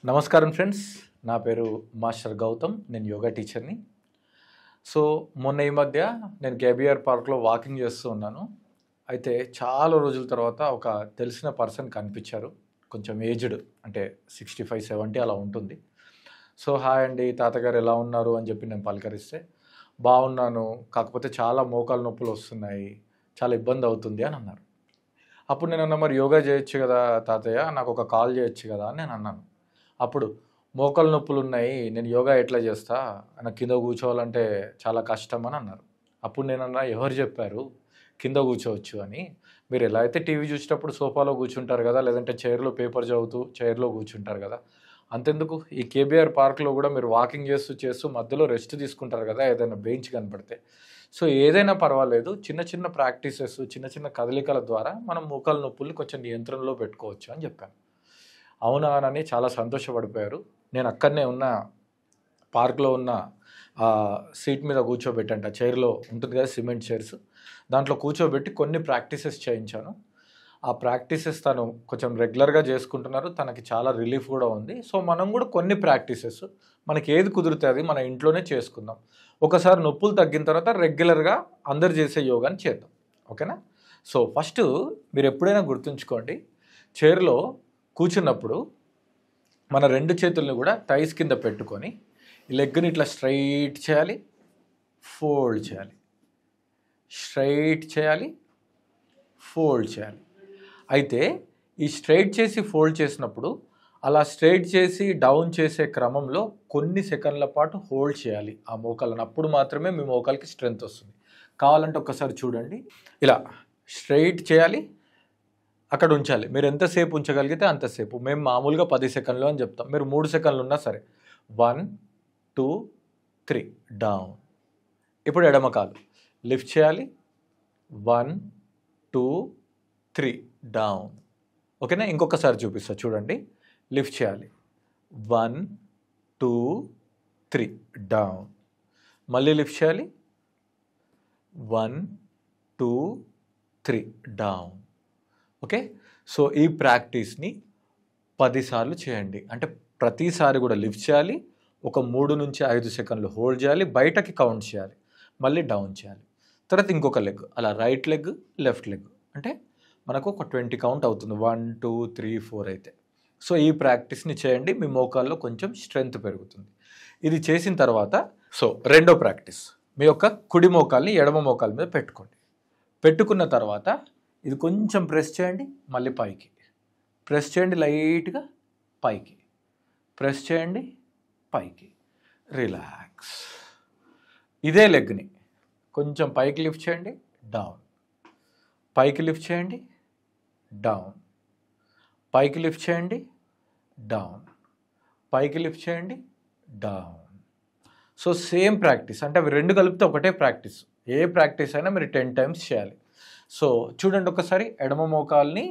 నమస్కారం ఫ్రెండ్స్, నా పేరు మాస్టర్ గౌతమ్. నేను యోగా టీచర్ని. సో మొన్న ఈ మధ్య నేను కేబీఆర్ పార్క్లో వాకింగ్ చేస్తూ ఉన్నాను. అయితే చాలా రోజుల తర్వాత ఒక తెలిసిన పర్సన్ కనిపించారు. కొంచెం ఏజ్డ్, అంటే 65-70 అలా ఉంటుంది. సో హాయ్ అండి తాతగారు, ఎలా ఉన్నారు అని చెప్పి నేను పలకరిస్తే, బాగున్నాను, కాకపోతే చాలా మోకాలు నొప్పులు వస్తున్నాయి, చాలా ఇబ్బంది అవుతుంది అని అన్నారు. అప్పుడు నేను అన్నా, మరి యోగా చేయొచ్చు కదా తాతయ్య, నాకు ఒక కాల్ చేయొచ్చు కదా అని నేను అన్నాను. అప్పుడు మోకాలు నొప్పులు ఉన్నాయి, నేను యోగా ఎట్లా చేస్తా, నాకు కింద కూర్చోవాలంటే చాలా కష్టం అని అన్నారు. అప్పుడు నేను అన్నా, ఎవరు చెప్పారు కింద కూర్చోవచ్చు అని? మీరు ఎలా అయితే టీవీ చూసేటప్పుడు సోఫాలో కూర్చుంటారు కదా, లేదంటే చైర్లో పేపర్ చదువుతూ చైర్లో కూర్చుంటారు కదా, అంతెందుకు ఈ కేబీఆర్ పార్క్లో కూడా మీరు వాకింగ్ చేస్తూ మధ్యలో రెస్ట్ తీసుకుంటారు కదా, ఏదైనా బెంచ్ కనపడితే. సో ఏదైనా పర్వాలేదు, చిన్న చిన్న ప్రాక్టీసెస్, చిన్న చిన్న కదలికల ద్వారా మనం మోకాలు నొప్పుల్ని కొంచెం నియంత్రణలో పెట్టుకోవచ్చు అని చెప్పాను. అవునా అని చాలా సంతోషపడిపోయారు. నేను అక్కడనే ఉన్న పార్క్లో ఉన్న సీట్ మీద కూర్చోబెట్టంట, చైర్లో ఉంటుంది కదా సిమెంట్ చైర్స్, దాంట్లో కూర్చోబెట్టి కొన్ని ప్రాక్టీసెస్ చేయించాను. ఆ ప్రాక్టీసెస్ తను కొంచెం రెగ్యులర్గా చేసుకుంటున్నారు, తనకి చాలా రిలీఫ్ కూడా ఉంది. సో మనం కూడా కొన్ని ప్రాక్టీసెస్ మనకి ఏది కుదిరితే అది మన ఇంట్లోనే చేసుకుందాం. ఒకసారి నొప్పులు తగ్గిన తర్వాత రెగ్యులర్గా అందరు చేసే యోగాని చేద్దాం, ఓకేనా? సో ఫస్ట్ మీరు ఎప్పుడైనా గుర్తుంచుకోండి, చైర్లో కూర్చున్నప్పుడు మన రెండు చేతుల్ని కూడా థైస్ కింద పెట్టుకొని ఈ లెగ్ని ఇట్లా స్ట్రైట్ చేయాలి, ఫోల్డ్ చేయాలి, స్ట్రైట్ చేయాలి, ఫోల్డ్ చేయాలి. అయితే ఈ స్ట్రైట్ చేసి ఫోల్డ్ చేసినప్పుడు అలా స్ట్రైట్ చేసి డౌన్ చేసే క్రమంలో కొన్ని సెకండ్ల పాటు హోల్డ్ చేయాలి ఆ మోకాలను. అప్పుడు మాత్రమే మీ మోకాలకి స్ట్రెంగ్త్ వస్తుంది. కావాలంటే ఒక్కసారి చూడండి, ఇలా స్ట్రైట్ చేయాలి, అక్కడ ఉంచాలి. మీరు ఎంతసేపు ఉంచగలిగితే అంతసేపు. మేము మామూలుగా 10 సెకండ్లు అని చెప్తాం, మీరు 3 సెకండ్లు ఉన్నా సరే. 1 2 3 డౌన్. ఇప్పుడు ఎడమ కాలు లిఫ్ట్ చేయాలి, 1 2 3 డౌన్. ఓకేనా? ఇంకొకసారి చూపిస్తా చూడండి, లిఫ్ట్ చేయాలి, 1 2 3 డౌన్. మళ్ళీ లిఫ్ట్ చేయాలి, 1 2 3 డౌన్. ఓకే, సో ఈ ప్రాక్టీస్ని 10 సార్లు చేయండి. అంటే ప్రతిసారి కూడా లిఫ్ట్ చేయాలి, ఒక 3 నుంచి 5 సెకండ్లు హోల్డ్ చేయాలి, బయటకి కౌంట్ చేయాలి, మళ్ళీ డౌన్ చేయాలి. తర్వాత ఇంకొక లెగ్, అలా రైట్ లెగ్ లెఫ్ట్ లెగ్, అంటే మనకు ఒక 20 కౌంట్ అవుతుంది, 1 2 3 4 అయితే. సో ఈ ప్రాక్టీస్ని చేయండి, మీ మోకాల్లో కొంచెం స్ట్రెంగ్త్ పెరుగుతుంది. ఇది చేసిన తర్వాత సో రెండో ప్రాక్టీస్, మీ యొక్క కుడి మోకాల్ని ఎడమ మోకాల మీద పెట్టుకోండి. పెట్టుకున్న తర్వాత ఇది కొంచెం ప్రెస్ చేయండి, మళ్ళీ పైకి ప్రెస్ చేయండి, లైట్గా పైకి ప్రెస్ చేయండి, పైకి రిలాక్స్. ఇదే లెగ్ని కొంచెం పైకి లిఫ్ట్ చేయండి, డౌన్, పైకి లిఫ్ట్ చేయండి, డౌన్, పైకి లిఫ్ట్ చేయండి, డౌన్, పైకి లిఫ్ట్ చేయండి, డౌన్. సో సేమ్ ప్రాక్టీస్, అంటే అవి రెండు కలిపితే ఒకటే ప్రాక్టీస్. ఏ ప్రాక్టీస్ అయినా మీరు 10 టైమ్స్ చేయాలి. సో చూడండి ఒకసారి, ఎడమ మోకాల్ని,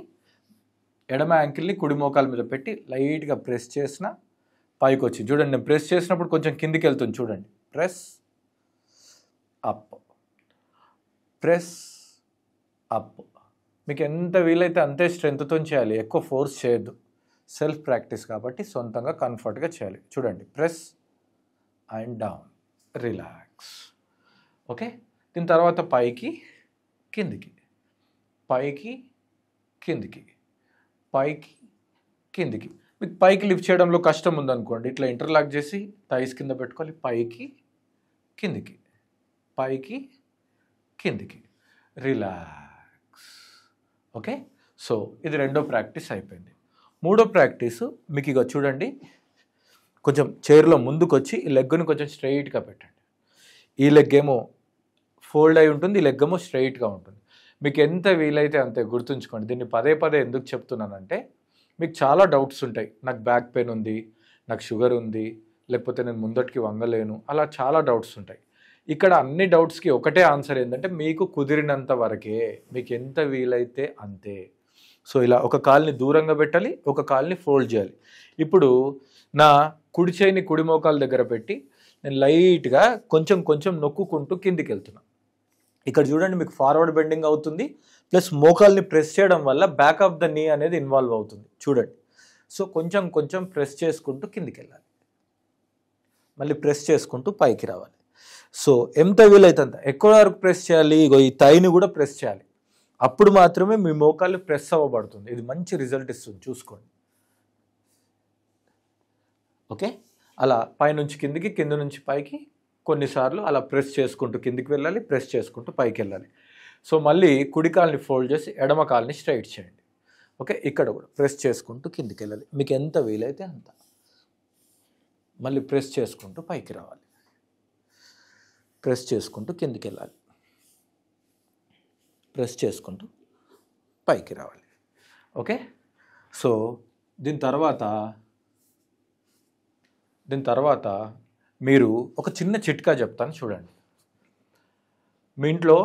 ఎడమ యాంకిల్ని కుడి మోకాల మీద పెట్టి లైట్గా ప్రెస్ చేసిన పైకి వచ్చి చూడండి. నేను ప్రెస్ చేసినప్పుడు కొంచెం కిందికి వెళ్తుంది చూడండి. Press up, press up. మీకు ఎంత వీలైతే అంతే స్ట్రెంగ్త్తో చేయాలి, ఎక్కువ ఫోర్స్ చేయొద్దు. సెల్ఫ్ ప్రాక్టీస్ కాబట్టి సొంతంగా కంఫర్ట్గా చేయాలి. చూడండి, press and down, relax. Okay, దీని తర్వాత పైకి కిందికి, పైకి కిందికి, పైకి కిందికి. మీకు పైకి లిఫ్ట్ చేయడంలో కష్టం ఉందనుకోండి, ఇట్లా ఇంటర్లాక్ చేసి థైస్ కింద పెట్టుకోవాలి, పైకి కిందికి, పైకి కిందికి, రిలాక్స్. ఓకే, సో ఇది రెండో ప్రాక్టీస్ అయిపోయింది. మూడో ప్రాక్టీసు మీకు ఇక చూడండి, కొంచెం చైర్లో ముందుకు వచ్చి ఈ లెగ్ని కొంచెం స్ట్రైట్గా పెట్టండి. ఈ లెగ్ ఏమో ఫోల్డ్ అయి ఉంటుంది, ఈ లెగ్ ఏమో స్ట్రైట్గా ఉంటుంది. మీకు ఎంత వీలైతే అంతే. గుర్తుంచుకోండి, దీన్ని పదే పదే ఎందుకు చెప్తున్నానంటే, మీకు చాలా డౌట్స్ ఉంటాయి. నాకు బ్యాక్ పెయిన్ ఉంది, నాకు షుగర్ ఉంది, లేకపోతే నేను ముందటికి వంగలేను, అలా చాలా డౌట్స్ ఉంటాయి. ఇక్కడ అన్ని డౌట్స్కి ఒకటే ఆన్సర్ ఏంటంటే, మీకు కుదిరినంత వరకే, మీకు ఎంత వీలైతే అంతే. సో ఇలా ఒక కాల్ని దూరంగా పెట్టాలి, ఒక కాల్ని ఫోల్డ్ చేయాలి. ఇప్పుడు నా కుడి చేయిని కుడి మోకాల దగ్గర పెట్టి నేను లైట్గా కొంచెం కొంచెం నొక్కుకుంటూ కిందికి వెళ్తున్నాను. ఇక్కడ చూడండి, మీకు ఫార్వర్డ్ బెండింగ్ అవుతుంది, ప్లస్ మోకాల్ని ప్రెస్ చేయడం వల్ల బ్యాక్ ఆఫ్ ద నీ అనేది ఇన్వాల్వ్ అవుతుంది. చూడండి, సో కొంచెం కొంచెం ప్రెస్ చేసుకుంటూ కిందికి వెళ్ళాలి, మళ్ళీ ప్రెస్ చేసుకుంటూ పైకి రావాలి. సో ఎంత వీలైతే అంత ఎక్కువ వరకు ప్రెస్ చేయాలి. ఇగో ఈ థైని కూడా ప్రెస్ చేయాలి, అప్పుడు మాత్రమే మీ మోకాళ్ళు ప్రెస్ అవ్వబడుతుంది. ఇది మంచి రిజల్ట్ ఇస్తుంది, చూసుకోండి. ఓకే, అలా పైనుంచి కిందికి, కింద నుంచి పైకి కొన్నిసార్లు అలా ప్రెస్ చేసుకుంటూ కిందికి వెళ్ళాలి, ప్రెస్ చేసుకుంటూ పైకి వెళ్ళాలి. సో మళ్ళీ కుడి కాల్ని ఫోల్డ్ చేసి ఎడమ కాల్ని స్ట్రైట్ చేయండి. ఓకే, ఇక్కడ కూడా ప్రెస్ చేసుకుంటూ కిందికి వెళ్ళాలి, మీకు ఎంత వీలైతే అంత. మళ్ళీ ప్రెస్ చేసుకుంటూ పైకి రావాలి, ప్రెస్ చేసుకుంటూ కిందికి వెళ్ళాలి, ప్రెస్ చేసుకుంటూ పైకి రావాలి. ఓకే, సో దీని తర్వాత మీరు ఒక చిన్న చిట్కా చెప్తాను, చూడండి. మీ ఇంట్లో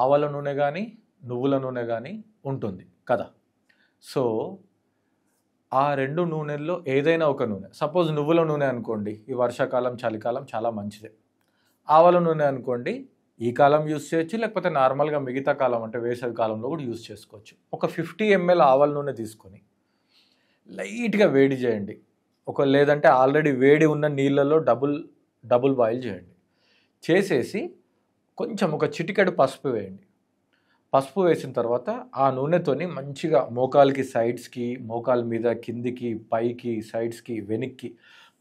ఆవాల నూనె కానీ నువ్వుల నూనె కానీ ఉంటుంది కదా. సో ఆ రెండు నూనెల్లో ఏదైనా ఒక నూనె, సపోజ్ నువ్వుల నూనె అనుకోండి, ఈ వర్షాకాలం చలికాలం చాలా మంచిదే. ఆవాల నూనె అనుకోండి, ఈ కాలం యూస్ చేయొచ్చు, లేకపోతే నార్మల్గా మిగతా కాలం అంటే వేసవి కాలంలో కూడా యూస్ చేసుకోవచ్చు. ఒక 50 ml ఆవాల నూనె తీసుకొని లైట్గా వేడి చేయండి. లేదంటే ఆల్రెడీ వేడి ఉన్న నీళ్ళలో డబుల్ బాయిల్ చేయండి. చేసేసి కొంచెం ఒక చిటికెడు పసుపు వేయండి. పసుపు వేసిన తర్వాత ఆ నూనెతోని మంచిగా మోకాలకి సైడ్స్కి, మోకాల మీద కిందికి, పైకి, సైడ్స్కి, వెనక్కి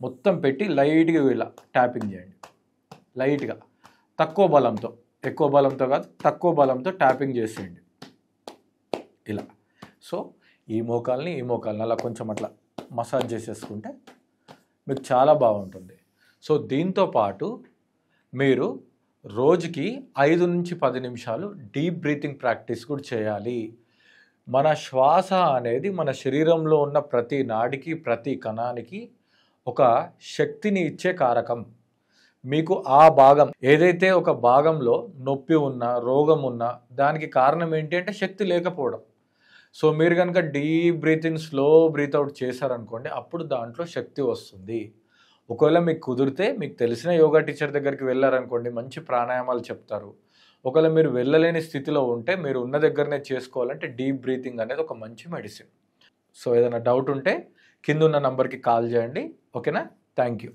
మొత్తం పెట్టి లైట్గా ఇలా ట్యాపింగ్ చేయండి. లైట్గా, తక్కువ బలంతో, ఎక్కువ బలంతో కాదు, తక్కువ బలంతో ట్యాపింగ్ చేసేయండి ఇలా. సో ఈ మోకాల్ని అలా కొంచెం అట్లా మసాజ్ చేసేసుకుంటే మీకు చాలా బాగుంటుంది. సో దీంతో పాటు మీరు రోజుకి 5 నుంచి 10 నిమిషాలు డీప్ బ్రీతింగ్ ప్రాక్టీస్ కూడా చేయాలి. మన శ్వాస అనేది మన శరీరంలో ఉన్న ప్రతి నాడికి, ప్రతి కణానికి ఒక శక్తిని ఇచ్చే కారకం. మీకు ఆ భాగం ఏదైతే ఒక భాగంలో నొప్పి ఉన్నా, రోగం ఉన్నా, దానికి కారణం ఏంటి అంటే శక్తి లేకపోవడం. సో మీరు కనుక deep breath in, slow breath out చేశారనుకోండి, అప్పుడు దాంట్లో శక్తి వస్తుంది. ఒకవేళ మీకు కుదిరితే మీకు తెలిసిన యోగా టీచర్ దగ్గరికి వెళ్ళారనుకోండి, మంచి ప్రాణాయామాలు చెప్తారు. ఒకవేళ మీరు వెళ్ళలేని స్థితిలో ఉంటే, మీరు ఉన్న దగ్గరనే చేసుకోవాలంటే డీప్ బ్రీతింగ్ అనేది ఒక మంచి మెడిసిన్. సో ఏదైనా డౌట్ ఉంటే కింద ఉన్న నంబర్కి కాల్ చేయండి. ఓకేనా? Thank you.